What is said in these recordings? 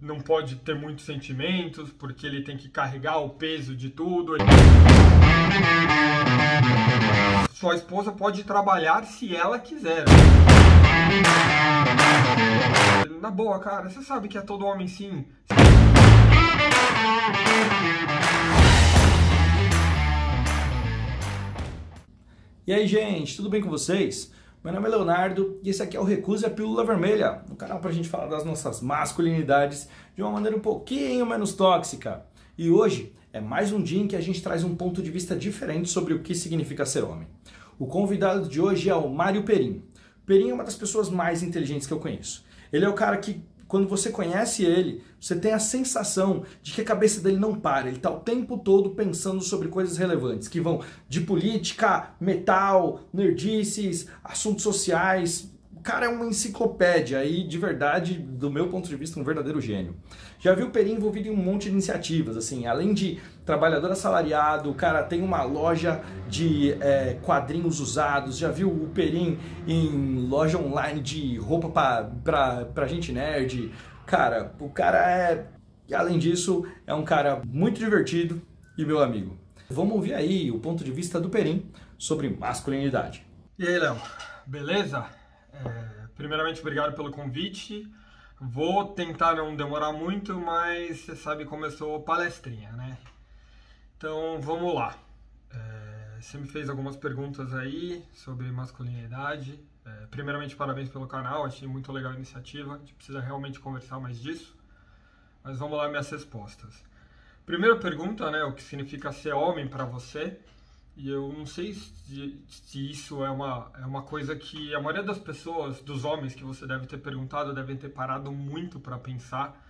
não pode ter muitos sentimentos, porque ele tem que carregar o peso de tudo. Sua esposa pode trabalhar se ela quiser. Na boa, cara, você sabe que é todo homem sim. E aí, gente, tudo bem com vocês? Meu nome é Leonardo e esse aqui é o Recuse a Pílula Vermelha, um canal pra gente falar das nossas masculinidades de uma maneira um pouquinho menos tóxica. E hoje é mais um dia em que a gente traz um ponto de vista diferente sobre o que significa ser homem. O convidado de hoje é o Mário Perin. O Perin é uma das pessoas mais inteligentes que eu conheço. Ele é o cara que, quando você conhece ele, você tem a sensação de que a cabeça dele não para. Ele está o tempo todo pensando sobre coisas relevantes, que vão de política, metal, nerdices, assuntos sociais. O cara é uma enciclopédia e, de verdade, do meu ponto de vista, um verdadeiro gênio. Já vi o Perin envolvido em um monte de iniciativas, assim, além de trabalhador assalariado, o cara tem uma loja de quadrinhos usados, já viu o Perin em loja online de roupa pra gente nerd. Cara, o cara é, além disso, é um cara muito divertido e meu amigo. Vamos ouvir aí o ponto de vista do Perin sobre masculinidade. E aí, Léo, beleza? Primeiramente, obrigado pelo convite. Vou tentar não demorar muito, mas você sabe como eu sou palestrinha, né? Então, vamos lá. Você me fez algumas perguntas aí sobre masculinidade. Primeiramente, parabéns pelo canal, achei muito legal a iniciativa. A gente precisa realmente conversar mais disso. Mas vamos lá, minhas respostas. Primeira pergunta, né? O que significa ser homem para você? E eu não sei se isso é uma coisa que a maioria das pessoas, dos homens que você deve ter perguntado, devem ter parado muito para pensar,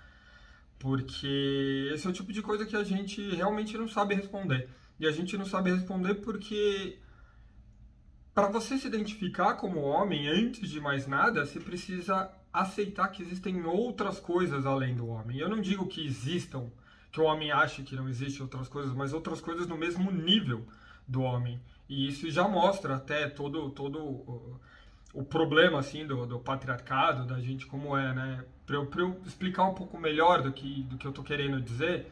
porque esse é o tipo de coisa que a gente realmente não sabe responder. E a gente não sabe responder porque, para você se identificar como homem, antes de mais nada, você precisa aceitar que existem outras coisas além do homem. Eu não digo que existam, que o homem ache que não existem outras coisas, mas outras coisas no mesmo nível do homem. E isso já mostra até todo o problema assim do patriarcado, da gente como é, né? Para eu explicar um pouco melhor do que eu tô querendo dizer,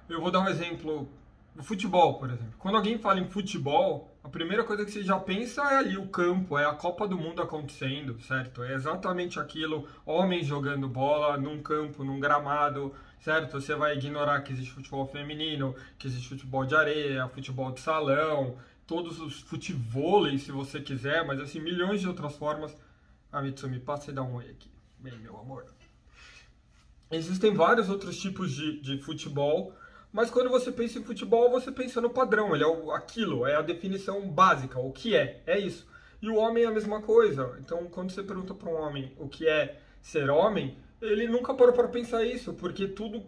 eu vou dar um exemplo. O futebol, por exemplo. Quando alguém fala em futebol, a primeira coisa que você já pensa é ali o campo, é a Copa do Mundo acontecendo, certo? É exatamente aquilo, homens jogando bola num campo, num gramado, certo? Você vai ignorar que existe futebol feminino, que existe futebol de areia, futebol de salão, todos os futevôleis, se você quiser, mas assim, milhões de outras formas. Ah, Mitsumi, passa e dá um oi aqui. Bem, meu amor. Existem vários outros tipos de futebol, mas quando você pensa em futebol, você pensa no padrão, ele é aquilo, é a definição básica, o que é isso. E o homem é a mesma coisa. Então, quando você pergunta para um homem o que é ser homem, ele nunca parou para pensar isso, porque tudo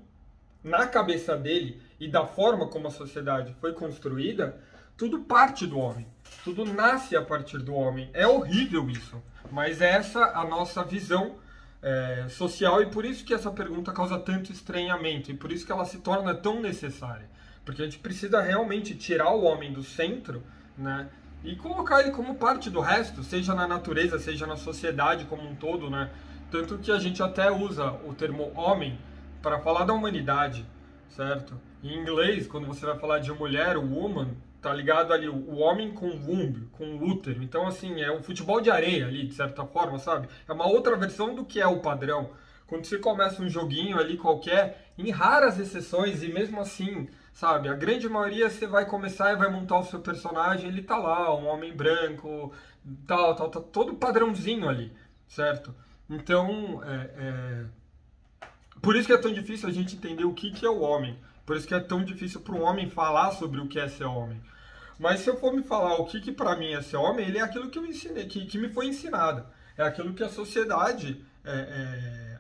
na cabeça dele e da forma como a sociedade foi construída, tudo parte do homem, tudo nasce a partir do homem. É horrível isso, mas essa é a nossa visão social, e por isso que essa pergunta causa tanto estranhamento e por isso que ela se torna tão necessária, porque a gente precisa realmente tirar o homem do centro, né, e colocar ele como parte do resto, seja na natureza, seja na sociedade como um todo, né, tanto que a gente até usa o termo homem para falar da humanidade, certo? Em inglês, quando você vai falar de mulher, o woman, tá ligado ali, o homem com womb, com útero. Então, assim, é um futebol de areia ali, de certa forma, sabe? É uma outra versão do que é o padrão. Quando você começa um joguinho ali qualquer, em raras exceções, e mesmo assim, sabe? A grande maioria você vai começar e vai montar o seu personagem, ele tá lá, um homem branco, tal, todo padrãozinho ali, certo? Então, por isso que é tão difícil a gente entender o que é o homem. Por isso que é tão difícil para um homem falar sobre o que é ser homem. Mas se eu for me falar o que para mim é ser homem, ele é aquilo que eu ensinei, que me foi ensinado. É aquilo que a sociedade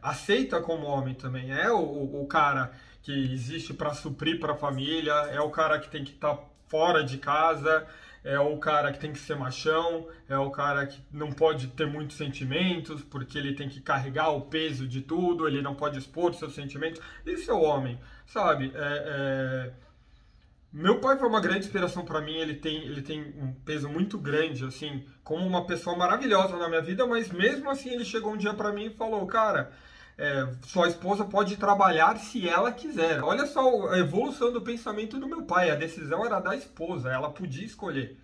aceita como homem também. É o cara que existe para suprir para a família, é o cara que tem que estar fora de casa, é o cara que tem que ser machão, é o cara que não pode ter muitos sentimentos, porque ele tem que carregar o peso de tudo, ele não pode expor seus sentimentos. Isso é o homem, sabe? Meu pai foi uma grande inspiração para mim, ele tem um peso muito grande, assim, como uma pessoa maravilhosa na minha vida, mas mesmo assim ele chegou um dia para mim e falou, cara, sua esposa pode trabalhar se ela quiser. Olha só a evolução do pensamento do meu pai. A decisão era da esposa, ela podia escolher.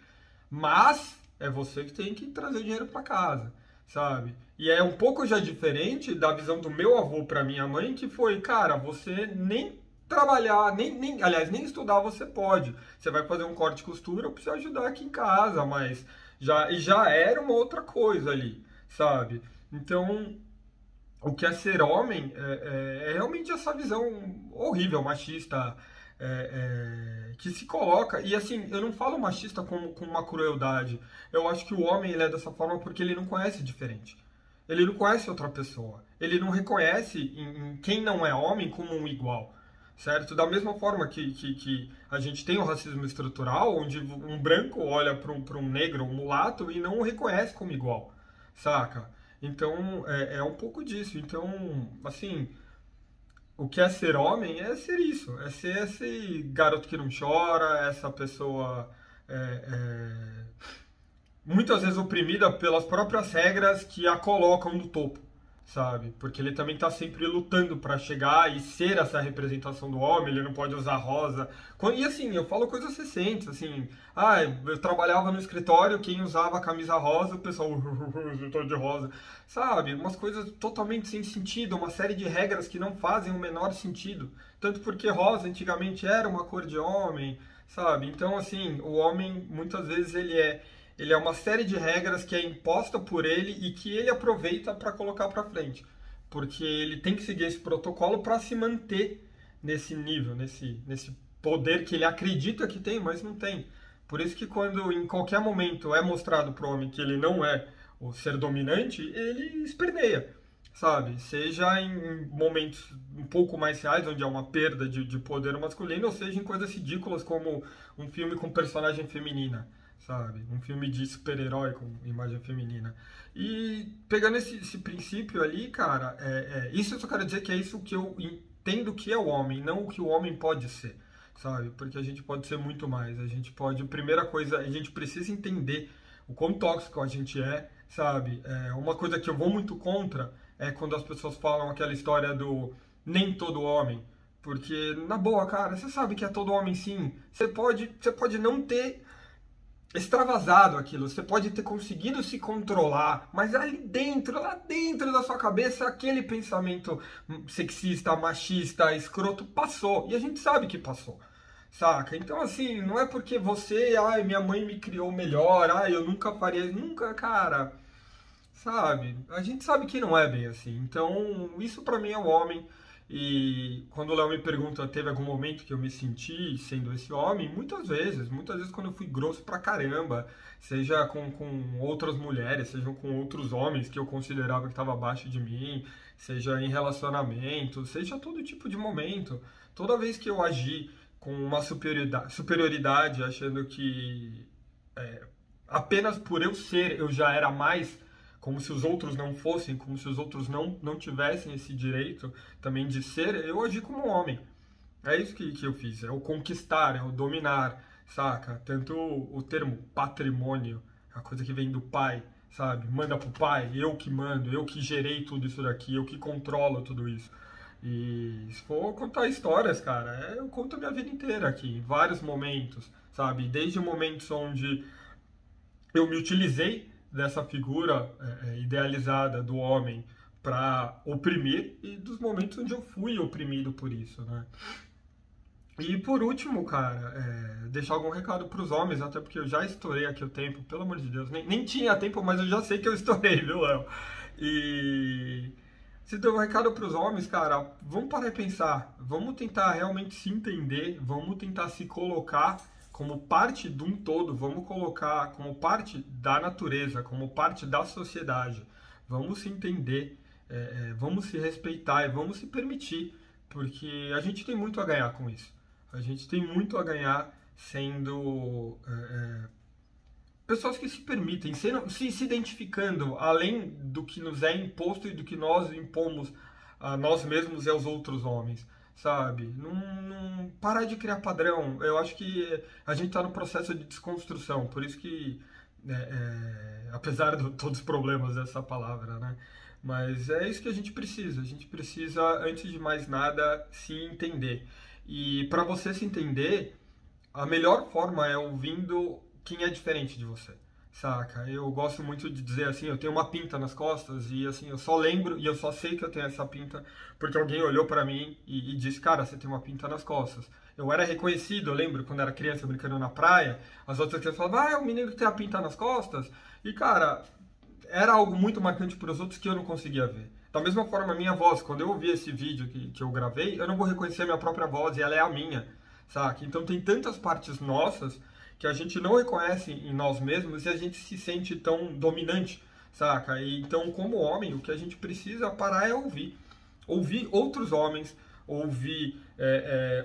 Mas é você que tem que trazer o dinheiro para casa, sabe? E é um pouco já diferente da visão do meu avô para minha mãe, que foi, cara, você nem trabalhar, aliás, nem estudar você pode. Você vai fazer um corte e costura, eu preciso ajudar aqui em casa, mas já era uma outra coisa ali, sabe? Então, o que é ser homem é realmente essa visão horrível, machista, que se coloca. E assim, eu não falo machista como com uma crueldade. Eu acho que o homem ele é dessa forma porque ele não conhece diferente. Ele não conhece outra pessoa. Ele não reconhece em quem não é homem como um igual. Certo? Da mesma forma que a gente tem o racismo estrutural, onde um branco olha para um negro, um mulato, e não o reconhece como igual. Saca? Então, é um pouco disso. Então, assim, o que é ser homem é ser isso. É ser esse garoto que não chora, essa pessoa muitas vezes oprimida pelas próprias regras que a colocam no topo, sabe? Porque ele também tá sempre lutando para chegar e ser essa representação do homem, ele não pode usar rosa. E assim, eu falo coisas recentes, assim, eu trabalhava no escritório, quem usava camisa rosa, o pessoal, eu tô de rosa, sabe? Umas coisas totalmente sem sentido, uma série de regras que não fazem o menor sentido. Tanto porque rosa antigamente era uma cor de homem, sabe? Então, assim, o homem, muitas vezes, ele é uma série de regras que é imposta por ele e que ele aproveita para colocar para frente. Porque ele tem que seguir esse protocolo para se manter nesse nível, nesse poder que ele acredita que tem, mas não tem. Por isso que quando em qualquer momento é mostrado para o homem que ele não é o ser dominante, ele esperneia, sabe? Seja em momentos um pouco mais reais, onde há uma perda de poder masculino, ou seja em coisas ridículas como um filme com personagem feminina, sabe? Um filme de super-herói com imagem feminina. E pegando esse princípio ali, cara, isso eu só quero dizer que é isso que eu entendo que é o homem, não o que o homem pode ser, sabe? Porque a gente pode ser muito mais. A gente pode, primeira coisa, a gente precisa entender o quão tóxico a gente é, sabe? Uma coisa que eu vou muito contra é quando as pessoas falam aquela história do nem todo homem. Porque, na boa, cara, você sabe que é todo homem sim. Você pode não ter extravasado aquilo, você pode ter conseguido se controlar, mas ali dentro, lá dentro da sua cabeça, aquele pensamento sexista, machista, escroto passou, e a gente sabe que passou, saca? Então assim, não é porque você, minha mãe me criou melhor, eu nunca faria, nunca, cara, sabe? A gente sabe que não é bem assim, então isso pra mim é o homem. E quando o Léo me pergunta, teve algum momento que eu me senti sendo esse homem? Muitas vezes quando eu fui grosso pra caramba, seja com outras mulheres, seja com outros homens que eu considerava que estavam abaixo de mim, seja em relacionamento, seja todo tipo de momento. Toda vez que eu agi com uma superioridade achando que apenas por eu ser, eu já era mais, como se os outros não fossem, como se os outros não tivessem esse direito também de ser, eu agi como um homem. É isso que eu fiz, é o conquistar, é o dominar, saca? Tanto o termo patrimônio, a coisa que vem do pai, sabe? Manda pro pai, eu que mando, eu que gerei tudo isso daqui, eu que controlo tudo isso. E se for contar histórias, cara, eu conto a minha vida inteira aqui, em vários momentos, sabe? Desde momentos onde eu me utilizei dessa figura idealizada do homem para oprimir e dos momentos onde eu fui oprimido por isso, né? E por último, cara, deixar algum recado para os homens, até porque eu já estourei aqui o tempo, pelo amor de Deus, nem tinha tempo, mas eu já sei que eu estourei, viu, Léo? E se der um recado para os homens, cara, vamos parar e pensar, vamos tentar realmente se entender, vamos tentar se colocar como parte de um todo, vamos colocar como parte da natureza, como parte da sociedade. Vamos se entender, vamos se respeitar e vamos se permitir, porque a gente tem muito a ganhar com isso. A gente tem muito a ganhar sendo pessoas que se permitem, se identificando além do que nos é imposto e do que nós impomos a nós mesmos e aos outros homens. Sabe? Não parar de criar padrão. Eu acho que a gente está no processo de desconstrução, por isso que, apesar de todos os problemas dessa palavra, né? Mas é isso que a gente precisa. A gente precisa, antes de mais nada, se entender. E para você se entender, a melhor forma é ouvindo quem é diferente de você, saca? Eu gosto muito de dizer assim, eu tenho uma pinta nas costas e assim, eu só lembro e eu só sei que eu tenho essa pinta porque alguém olhou pra mim e disse, cara, você tem uma pinta nas costas. Eu era reconhecido, eu lembro quando era criança brincando na praia, as outras crianças falavam, ah, é o menino que tem a pinta nas costas. E cara, era algo muito marcante para os outros que eu não conseguia ver. Da mesma forma, a minha voz, quando eu ouvir esse vídeo que eu gravei, eu não vou reconhecer a minha própria voz e ela é a minha, saca? Então tem tantas partes nossas que a gente não reconhece em nós mesmos e a gente se sente tão dominante, saca? E, então, como homem, o que a gente precisa parar é ouvir. Ouvir outros homens, ouvir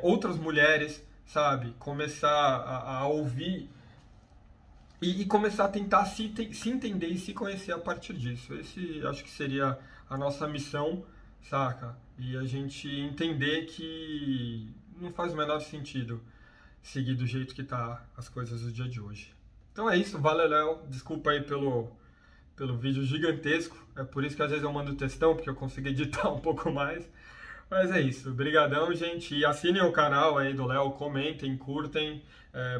outras mulheres, sabe? Começar a ouvir e começar a tentar se entender e se conhecer a partir disso. Esse acho que seria a nossa missão, saca? E a gente entender que não faz o menor sentido seguir do jeito que tá as coisas do dia de hoje. Então é isso, valeu, Léo. Desculpa aí pelo vídeo gigantesco. É por isso que às vezes eu mando textão, porque eu consigo editar um pouco mais. Mas é isso. Obrigadão, gente. E assinem o canal aí do Léo, comentem, curtem.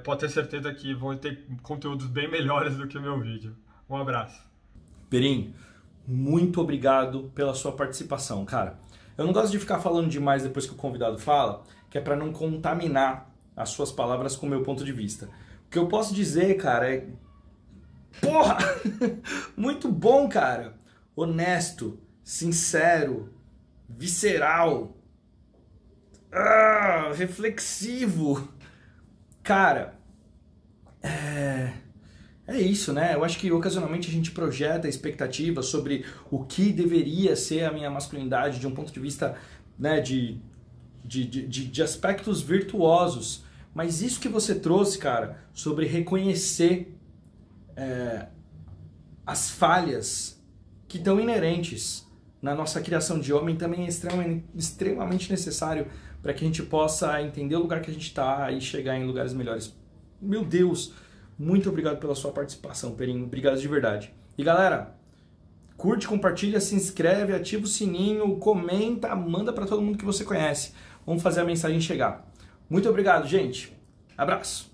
Pode ter certeza que vão ter conteúdos bem melhores do que o meu vídeo. Um abraço. Perim, muito obrigado pela sua participação, cara. Eu não gosto de ficar falando demais depois que o convidado fala, que é para não contaminar as suas palavras com o meu ponto de vista. O que eu posso dizer, cara, é... Porra! Muito bom, cara! Honesto, sincero, visceral, reflexivo. Cara, é isso, né? Eu acho que ocasionalmente a gente projeta expectativas sobre o que deveria ser a minha masculinidade de um ponto de vista, né, de aspectos virtuosos. Mas isso que você trouxe, cara, sobre reconhecer as falhas que estão inerentes na nossa criação de homem também é extremamente necessário para que a gente possa entender o lugar que a gente está e chegar em lugares melhores. Meu Deus, muito obrigado pela sua participação, Perinho. Obrigado de verdade. E galera, curte, compartilha, se inscreve, ativa o sininho, comenta, manda para todo mundo que você conhece. Vamos fazer a mensagem chegar. Muito obrigado, gente. Abraço.